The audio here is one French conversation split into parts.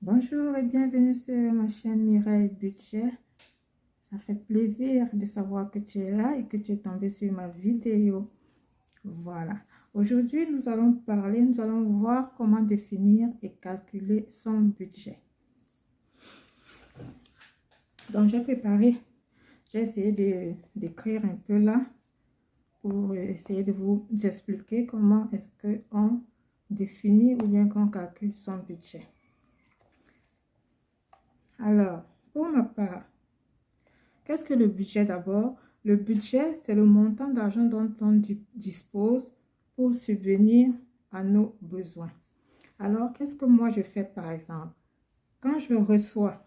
Bonjour et bienvenue sur ma chaîne Mireille Budget. Ça fait plaisir de savoir que tu es là et que tu es tombé sur ma vidéo. Voilà. Aujourd'hui, nous allons voir comment définir et calculer son budget. Donc, j'ai essayé d'écrire un peu là pour essayer de vous expliquer comment est-ce qu'on définit ou bien qu'on calcule son budget. Alors, pour ma part, qu'est-ce que le budget d'abord? Le budget, c'est le montant d'argent dont on dispose pour subvenir à nos besoins. Alors, qu'est-ce que moi je fais par exemple? Quand je reçois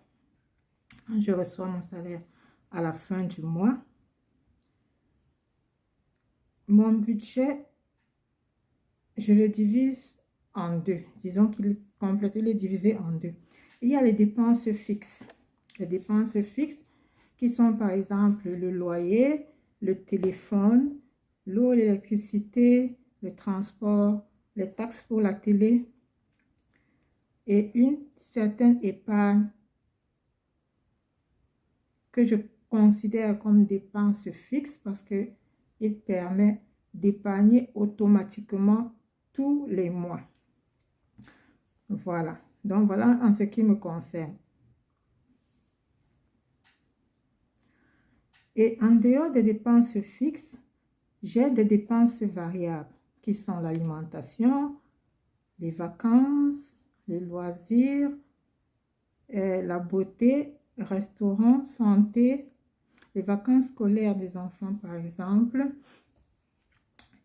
mon salaire à la fin du mois, mon budget, je le divise en deux. Disons qu'il est complété, il est divisé en deux. Il y a les dépenses fixes. Les dépenses fixes qui sont par exemple le loyer, le téléphone, l'eau, l'électricité, le transport, les taxes pour la télé et une certaine épargne que je considère comme dépense fixe parce qu'il permet d'épargner automatiquement tous les mois. Voilà. Donc voilà en ce qui me concerne. Et en dehors des dépenses fixes, j'ai des dépenses variables qui sont l'alimentation, les vacances, les loisirs, la beauté, restaurant, santé, les vacances scolaires des enfants par exemple,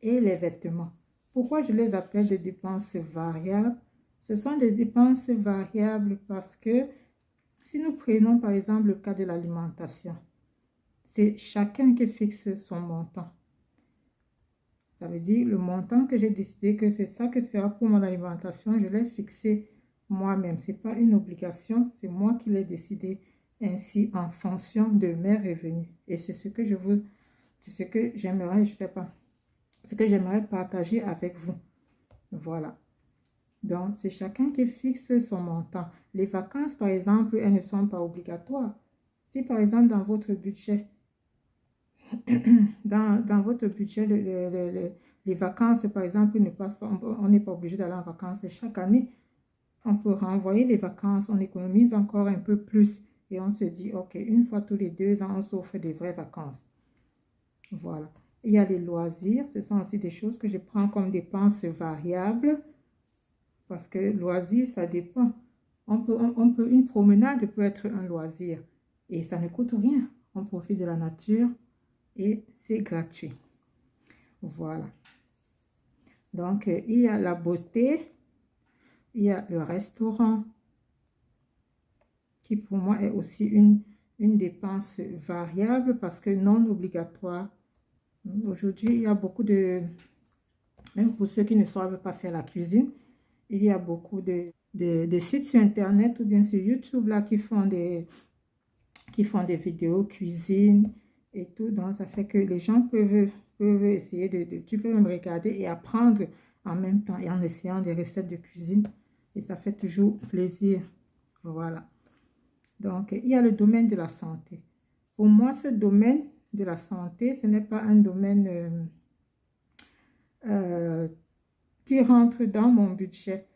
et les vêtements. Pourquoi je les appelle des dépenses variables? Ce sont des dépenses variables parce que si nous prenons par exemple le cas de l'alimentation, c'est chacun qui fixe son montant. Ça veut dire le montant que j'ai décidé que c'est ça que sera pour mon alimentation, je l'ai fixé moi-même. Ce n'est pas une obligation, c'est moi qui l'ai décidé ainsi en fonction de mes revenus. Et c'est ce que j'aimerais, je sais pas, ce que j'aimerais partager avec vous. Voilà. Donc, c'est chacun qui fixe son montant. Les vacances, par exemple, elles ne sont pas obligatoires. Si, par exemple, dans votre budget, dans votre budget, les vacances, par exemple, on n'est pas obligé d'aller en vacances chaque année. On peut renvoyer les vacances, on économise encore un peu plus et on se dit, ok, une fois tous les 2 ans, on s'offre des vraies vacances. Voilà. Il y a les loisirs, ce sont aussi des choses que je prends comme dépenses variables parce que loisirs, ça dépend. Une promenade peut être un loisir et ça ne coûte rien. On profite de la nature et c'est gratuit. Voilà. Donc, il y a la beauté, il y a le restaurant, qui pour moi est aussi une dépense variable parce que non obligatoire. Aujourd'hui, il y a beaucoup même pour ceux qui ne savent pas faire la cuisine, il y a beaucoup de sites sur Internet ou bien sur YouTube là, qui font des vidéos cuisine et tout. Donc, ça fait que les gens peuvent essayer tu peux même regarder et apprendre en même temps et en essayant des recettes de cuisine. Et ça fait toujours plaisir. Voilà. Donc, il y a le domaine de la santé. Pour moi, ce domaine de la santé, ce n'est pas un domaine qui rentre dans mon budget.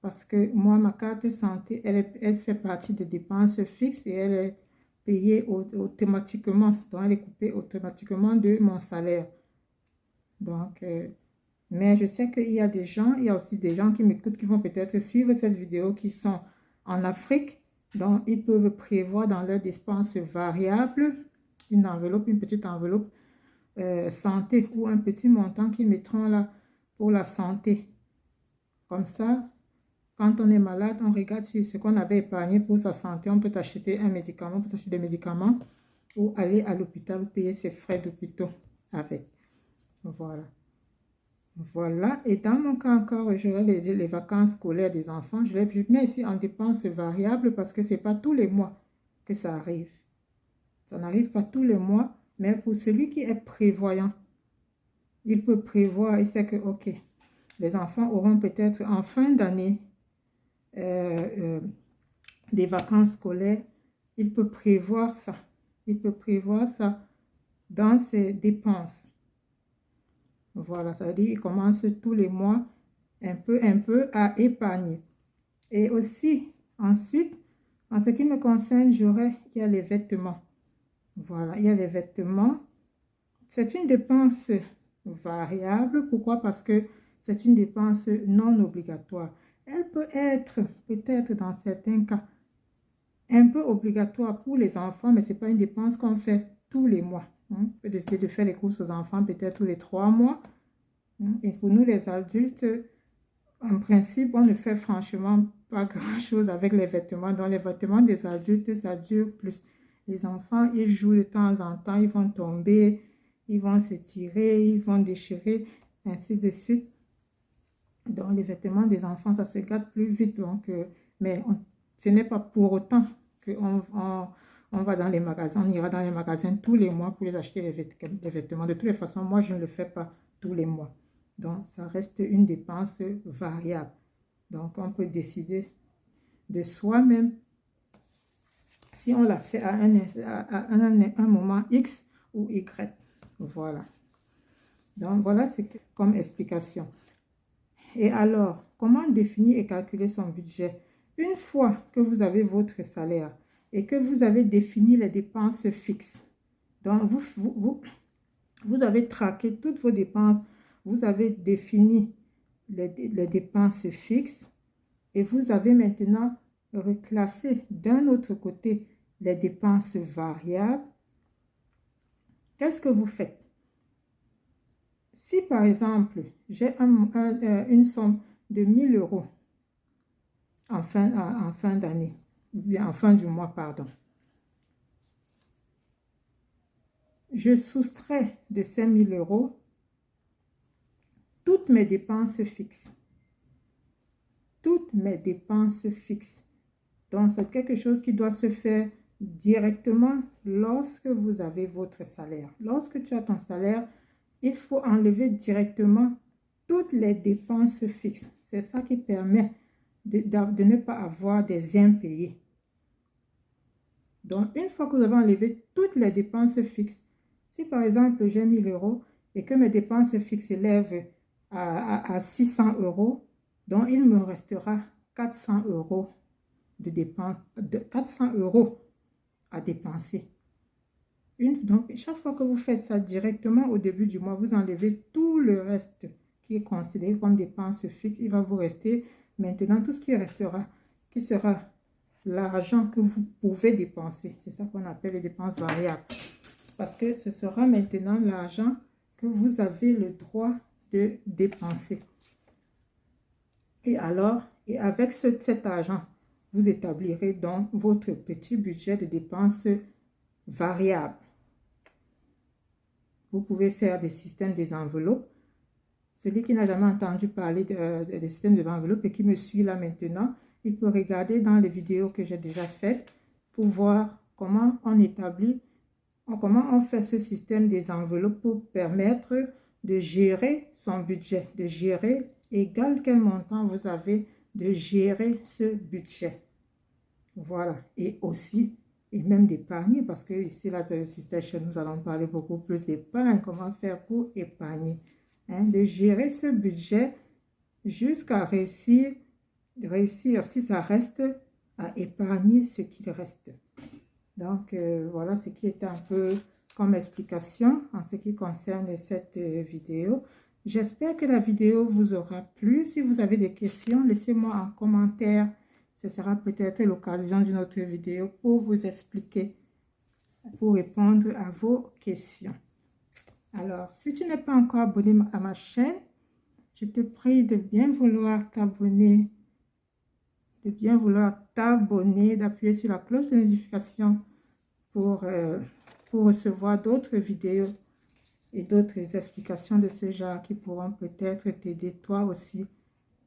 Parce que moi, ma carte de santé, elle fait partie des dépenses fixes et elle est payée automatiquement. Donc, elle est coupée automatiquement de mon salaire. Donc, mais je sais qu'il y a il y a aussi des gens qui m'écoutent, qui vont peut-être suivre cette vidéo, qui sont en Afrique. Donc, ils peuvent prévoir dans leur dépense variable une petite enveloppe santé ou un petit montant qu'ils mettront là pour la santé. Comme ça, quand on est malade, on regarde sur ce qu'on avait épargné pour sa santé. On peut acheter un médicament, on peut acheter des médicaments ou aller à l'hôpital, payer ses frais d'hôpital avec. Voilà. Voilà. Et dans mon cas encore, j'aurai les vacances scolaires des enfants. Je les mets ici en dépenses variables parce que ce n'est pas tous les mois que ça arrive. Ça n'arrive pas tous les mois, mais pour celui qui est prévoyant, il peut prévoir, il sait que, ok, les enfants auront peut-être en fin d'année des vacances scolaires, il peut prévoir ça. Il peut prévoir ça dans ses dépenses. Voilà, ça veut dire qu'il commence tous les mois un peu à épargner. Et aussi, ensuite, en ce qui me concerne, il y a les vêtements. Voilà, il y a les vêtements. C'est une dépense variable. Pourquoi? Parce que c'est une dépense non obligatoire. Elle peut être, peut-être dans certains cas, un peu obligatoire pour les enfants, mais ce n'est pas une dépense qu'on fait tous les mois. On peut décider de faire les courses aux enfants peut-être tous les 3 mois. Et pour nous, les adultes, en principe, on ne fait franchement pas grand-chose avec les vêtements. Donc, les vêtements des adultes, ça dure plus. Les enfants, ils jouent de temps en temps, ils vont tomber, ils vont se tirer, ils vont déchirer, ainsi de suite. Donc, les vêtements des enfants, ça se gâte plus vite. Donc, mais ce n'est pas pour autant qu'on on va dans les magasins, on ira dans les magasins tous les mois pour les acheter les vêtements. De toutes les façons, moi, je ne le fais pas tous les mois. Donc, ça reste une dépense variable. Donc, on peut décider de soi-même si on l'a fait à un moment X ou Y. Voilà. Donc, voilà, c'est comme explication. Et alors, comment définir et calculer son budget? Une fois que vous avez votre salaire et que vous avez défini les dépenses fixes, donc vous avez traqué toutes vos dépenses, vous avez défini les dépenses fixes et vous avez maintenant reclassé d'un autre côté les dépenses variables. Qu'est-ce que vous faites? Si par exemple, j'ai une somme de 1000 euros en fin d'année, en fin du mois, pardon, je soustrais de ces 1000 euros toutes mes dépenses fixes. Toutes mes dépenses fixes. Donc, c'est quelque chose qui doit se faire directement lorsque vous avez votre salaire. Lorsque tu as ton salaire, il faut enlever directement toutes les dépenses fixes. C'est ça qui permet de ne pas avoir des impayés. Donc, une fois que vous avez enlevé toutes les dépenses fixes, si par exemple j'ai 1000 euros et que mes dépenses fixes s'élèvent à 600 euros, donc il me restera 400 euros de dépenses, 400 euros à dépenser. Donc, chaque fois que vous faites ça directement au début du mois, vous enlevez tout le reste qui est considéré comme dépenses fixes. Il va vous rester maintenant tout ce qui restera, qui sera l'argent que vous pouvez dépenser. C'est ça qu'on appelle les dépenses variables. Parce que ce sera maintenant l'argent que vous avez le droit de dépenser. Et alors, et avec cet argent, vous établirez donc votre petit budget de dépenses variables. Vous pouvez faire des systèmes des enveloppes. Celui qui n'a jamais entendu parler des systèmes des enveloppes et qui me suit là maintenant, il peut regarder dans les vidéos que j'ai déjà faites pour voir comment on établit, comment on fait ce système des enveloppes pour permettre de gérer son budget, de gérer égal quel montant vous avez, de gérer ce budget. Voilà. Et aussi, et même d'épargner, parce que ici, là, nous allons parler beaucoup plus d'épargne, comment faire pour épargner. De gérer ce budget jusqu'à réussir, si ça reste, à épargner ce qu'il reste. Donc, voilà ce qui est un peu comme explication en ce qui concerne cette vidéo. J'espère que la vidéo vous aura plu. Si vous avez des questions, laissez-moi en commentaire. Ce sera peut-être l'occasion d'une autre vidéo pour vous expliquer, pour répondre à vos questions. Alors, si tu n'es pas encore abonné à ma chaîne, je te prie de bien vouloir t'abonner, d'appuyer sur la cloche de notification pour recevoir d'autres vidéos et d'autres explications de ce genre qui pourront peut-être t'aider toi aussi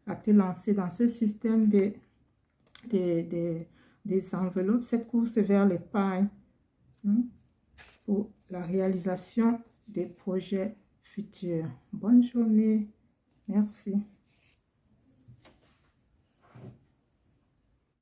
à te lancer dans ce système des enveloppes, cette course vers l'épargne pour la réalisation des projets futurs. Bonne journée. Merci.